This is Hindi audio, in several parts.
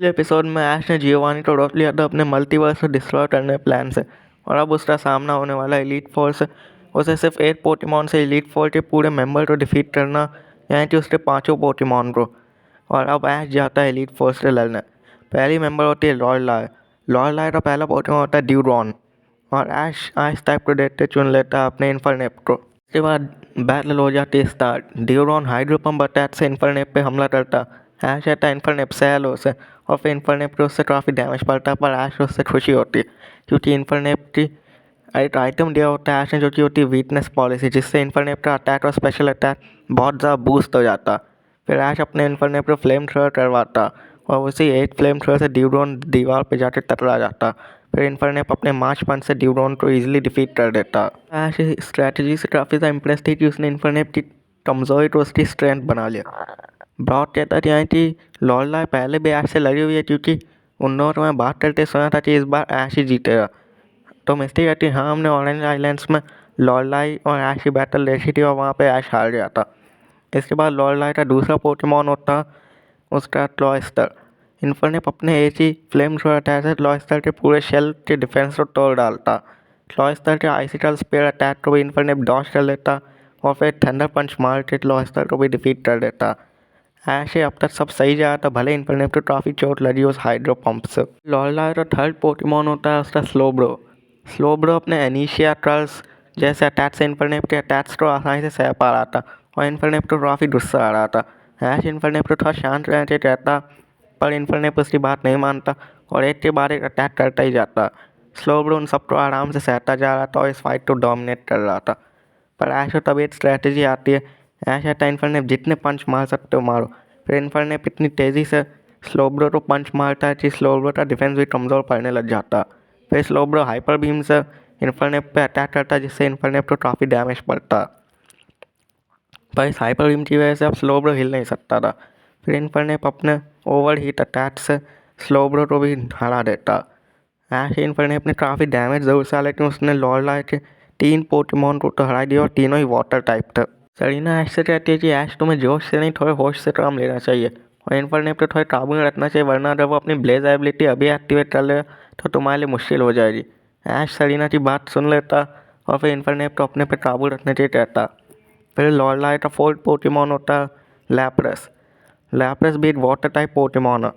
पिछले एपिसोड में ऐश ने जियोवानी को रोक लिया था अपने मल्टीवर्स को डिस्ट्रॉय करने प्लान से। और अब उसका सामना होने वाला एलीट फोर्स। उसे सिर्फ 8 पोकेमॉन से एलीट फोर्स के पूरे मेंबर को डिफीट करना, यानी कि उसके 5 पोकेमॉन को। और अब ऐश जाता है एलीट फोर्स से लड़ने। पहली मेंबर होती है लॉर्डलाय। लॉर्डलाय का पहला पोकेमॉन होता है ड्यूरॉन। और ऐश आइस टाइप को देखते चुन लेता है अपने इन्फरनेप को। उसके बाद बैटल हो जाती है स्टार्ट। ड्यूरॉन हाइड्रो पंप अटैक से इन्फरनेप पे हमला करता। ऐश आता है इन्फरनेप सैलो से और फिर इन्फरनेप को उससे काफ़ी डैमेज पड़ता है, पर ऐश उससे खुशी होती है क्योंकि इन्फरनेप की एक आइटम दिया होता है ऐश ने, जो कि होती है वीकनेस पॉलिसी, जिससे इन्फरनेप का अटैक और स्पेशल अटैक बहुत ज़्यादा बूस्ट हो जाता। फिर ऐश अपने इन्फरनेप को फ्लेम थ्रोअर करवाता और उसी 8 फ्लेम थ्रोअर से ड्यूरॉन दीवार पर जाकर टकरा जाता। फिर इन्फरनेप अपने मार्च पंच से ड्यूरॉन को ईजिली डिफीट कर देता। ऐश इस स्ट्रैटेजी से काफ़ी ज़्यादा इंप्रेस थी कि उसने इन्फरनेप की कमज़ोरी को उसकी स्ट्रेंथ बना लिया। ब्रॉड कहता था कि लॉर्डलाय पहले भी ऐश से लड़ी हुई है, क्योंकि उन दोनों को मैं बात करते सुना था कि इस बार ऐश ही जीतेगा। तो मिस्टी कहती हाँ, हमने ऑरेंज आइलैंड्स में लॉर्डलाय और ऐश की बैटल देखी थी और वहाँ पे ऐश हार गया था। इसके बाद लॉर्डलाय का दूसरा पोकेमॉन होता उसका क्लॉयस्टर। इन्फरनेप अपने एक ही फ्लेम थ्रोअर अटैक से क्लॉयस्टर के पूरे शेल के डिफेंस को तोड़ डालता। क्लॉयस्टर के आइसिकल स्पेयर अटैक को भी इन्फरनेप डॉज कर लेता और फिर थंडर पंच मार के क्लॉयस्टर को भी डिफीट कर देता। ऐसे अब तक सब सही जा रहा था, भले इन्फरनेप को काफ़ी चोट लगी उस हाइड्रो पंप से। लॉर्डलाय का थर्ड पोकेमॉन होता है उसका स्लोब्रो। स्लोब्रो अपने एनीशिया ट्रल्स जैसे अटैक से इन्फरनेप के अटैक्स को आसानी से सह पा रहा था और इन्फरनेप को काफ़ी गुस्सा आ रहा था। ऐश इन्फरनेप को थोड़ा शांत रहने से कहता, पर इन्फरनेप उसकी बात नहीं मानता और एक के बाद एक अटैक करता ही जाता। स्लोब्रो उन सबको आराम से सहता जा रहा था और इस फाइट को डोमिनेट कर रहा था। पर ऐश को तभी एक स्ट्रैटेजी आती है। ऐश आता है इन्फरनेप जितने पंच मार सकते हो मारो। फिर इन्फरनेप इतनी तेज़ी से स्लोब्रो को पंच मारता है कि स्लोब्रो का डिफेंस भी कमज़ोर पड़ने लग जाता। फिर स्लोब्रो हाइपर बीम से इन्फरनेप पे अटैक करता है, जिससे इन्फरनेप को काफ़ी डैमेज पड़ता। पर इस हाइपर बीम की वजह से अब स्लोब्रो हिल नहीं सकता था। फिर इन्फरनेप अपने ओवर हीट अटैक से स्लोब्रो को भी हरा देता। ऐसे इन्फरनेप ने काफ़ी डैमेज ज़रूर सहा, लेकिन उसने लॉर्डलाय के 3 पोकेमॉन को तो हरा दिया और तीनों ही वाटर टाइप थे। सरीना ऐश से कहती है कि ऐश तुम्हें जोश से नहीं, थोड़े होश से काम लेना चाहिए और इन्फरनेप को थोड़े काबू में रखना चाहिए, वरना जब वो अपनी ब्लेज एबिलिटी अभी एक्टिवेट कर ले तो तुम्हारे लिए मुश्किल हो जाएगी। ऐश सरीना की बात सुन लेता और फिर इन्फरनेप को अपने पे काबू रखने के लिए कहता। फिर लॉर्डलाय का फोर्थ पोकेमॉन होता लैपरस। लैपरस भी एक वाटर टाइप पोकेमॉन है।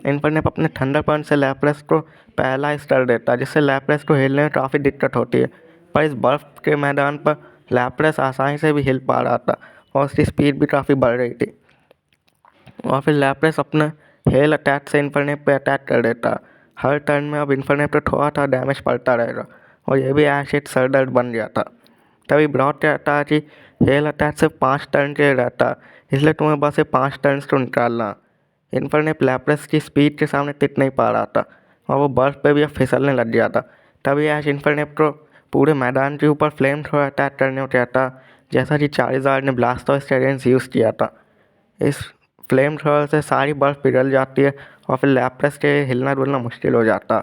इन्फरनेप अपने थंडर पंच से लैपरस को पैरालाइज कर देता, जिससे लैपरस को हिलने में काफ़ी दिक्कत होती है। पर इस बर्फ़ के मैदान पर लैपरस आसानी से भी हिल पा रहा था और उसकी स्पीड भी काफ़ी बढ़ रही थी। और फिर लैपरस अपने हेल अटैक से इन्फरनेप पे अटैक कर देता। हर टर्न में अब इन्फरनेप को थोड़ा था डैमेज पड़ता रहेगा और ये भी ऐश एक सर दर्द बन गया था। तभी ब्रॉड कहता है कि हेल अटैक सिर्फ 5 टर्न के लिए रहता, इसलिए तुम्हें बस ये 5 टर्न्स को निकालना। इन्फरनेप लैपरस की स्पीड के सामने टिक नहीं पा रहा था और वो बर्फ़ पे भी अब फिसलने लग गया था। तभी ऐश इन्फरनेप को पूरे मैदान के ऊपर फ्लेम थ्रोअर अटैक करने को कहता, जैसा कि चार्जर ने ब्लास्टोइस स्टेडियंस यूज़ किया था। इस फ्लेम थ्रोअर से सारी बर्फ़ पिघल जाती है और फिर लैपरस के हिलना डुलना मुश्किल हो जाता।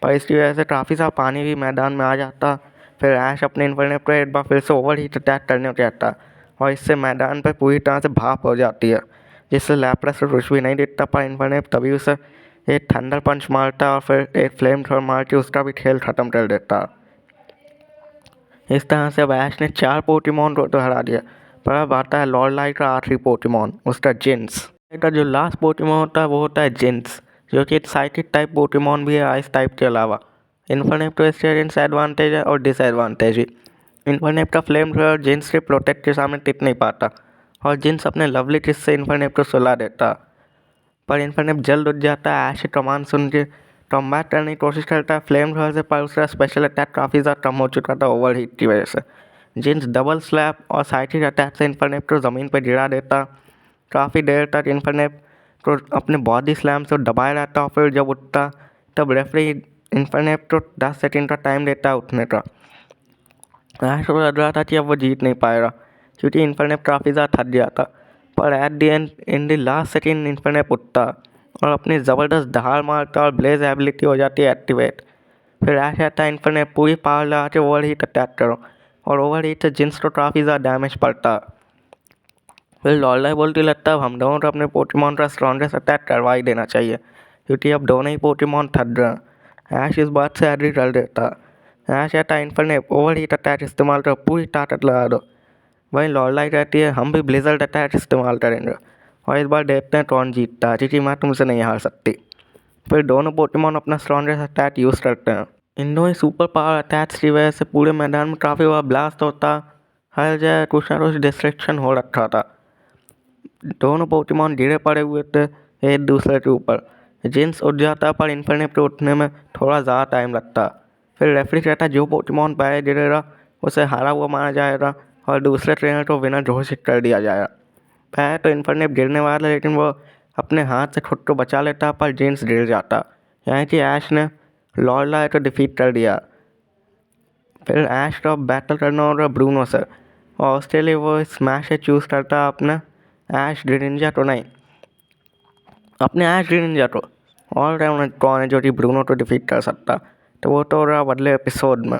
पर इसकी वजह से काफ़ी सारा पानी भी मैदान में आ जाता। फिर ऐश अपने इन्फरनेप को एक बार फिर से ओवर हीट अटैक करने को कहता और इससे मैदान पर पूरी तरह से भाप हो जाती है, जिससे लैपरस को कुछ भी नहीं दिखता। पर इन्फरनेप तभी उसे एक थंडर पंच मारता और फिर एक फ्लेम थ्रोअर मार के उसका भी खेल ख़त्म कर देता। इस तरह से अब ऐश ने 4 पोकेमॉन को तो हरा दिया, पर अब आता है लॉर्डलाय का आखिरी पोकेमॉन, उसका जिन्स। का जो लास्ट पोकेमॉन होता है वो होता है जिन्स, जो कि एक साइकिक टाइप पोकेमॉन भी है आइस टाइप के अलावा। इन्फरनेप को इसके जिन्स एडवांटेज है और डिसएडवांटेज भी। इन्फरनेप का फ्लेम थ्रोअर जिन्स के प्रोटेक्ट के सामने टिक नहीं पाता और जिन्स अपने लवली किस से इन्फरनेप को सुला देता। पर इन्फरनेप जल्द उठ जाता है। ऐश की कमांड सुन के कॉम्बैट करने की कोशिश करता है फ्लेम थ्रोअर से, पर उसका स्पेशल अटैक काफ़ी ज़्यादा कम हो चुका था ओवर हीट की वजह से। जिन्स डबल स्लैप और साइकिक अटैक से इन्फरनेप को ज़मीन पर गिरा देता। काफ़ी देर तक इन्फरनेप को अपने बॉडी स्लैम से दबाए रहता और फिर जब उठता तब रेफरी इन्फरनेप को 10 सेकंड का टाइम देता है उठने का। ऐश को लग रहा था कि अब वो जीत नहीं पाएगा, क्योंकि इन्फरनेप काफ़ी ज़्यादा थक गया था। पर at the and in the last second Infernape उठता और अपनी ज़बरदस्त दहाड़ मारता और ब्लेज एबिलिटी हो जाती है एक्टिवेट। फिर ऐश आता है इन्फरनेप पूरी पावर लगा के ओवर हीट अटैक करो और ओवर हीट से जिन्स को काफ़ी ज़्यादा डैमेज पड़ता। फिर लॉर्डलाय बोलती लगता है हम दोनों को अपने पोकेमॉन का स्ट्रॉन्गेस्ट अटैक करवा ही देना चाहिए। क्योंकि अब दोनों ही पोकेमॉन थक रहे। ऐश इस बात से एग्री कर देता। ऐश कहता इन्फर्नेप ओवर हीट अटैक इस्तेमाल कर पूरी ताकत लगा दो। वहीं लॉर्डलाई कहती है हम भी ब्लिजर्ड अटैक इस्तेमाल करेंगे और इस बार देखते हैं कौन जीतता है, क्योंकि मैं तुमसे नहीं हार सकती। फिर दोनों पोकेमॉन अपना स्ट्रॉन्गेस्ट अटैक यूज़ करते हैं। इन दोनों सुपर पावर अटैक्स की वजह से पूरे मैदान में काफ़ी बड़ा ब्लास्ट होता। हर जगह कुछ ना कुछ डिस्ट्रैक्शन हो रखा था। दोनों पोकेमॉन गिरे पड़े हुए थे एक दूसरे के ऊपर। जिन्स उठ जाता पर इन्फर्नेप को उठने में थोड़ा ज़्यादा टाइम लगता। फिर रेफरी कहता जो पोकेमॉन पहले गिरेगा उसे हारा हुआ माना जाएगा और दूसरे ट्रेनर को विनर घोषित कर दिया जाएगा। पहले तो इन्फर्नेप गिरने वाला, लेकिन वो अपने हाथ से खुद को बचा लेता पर जिन्स गिर जाता। यानी कि ऐश ने लॉर्डलाई को डिफीट कर दिया। फिर ऐश को बैटल करना होगा ब्रूनो से और उसके लिए वो स्मैश से चूज़ करता अपने ऐश ग्रीनिंजा को नहीं, अपने ऐश ग्रीनिंजा को। और कौन है जो कि ब्रूनो को डिफीट कर सकता, तो वो तो रहा अगले एपिसोड में।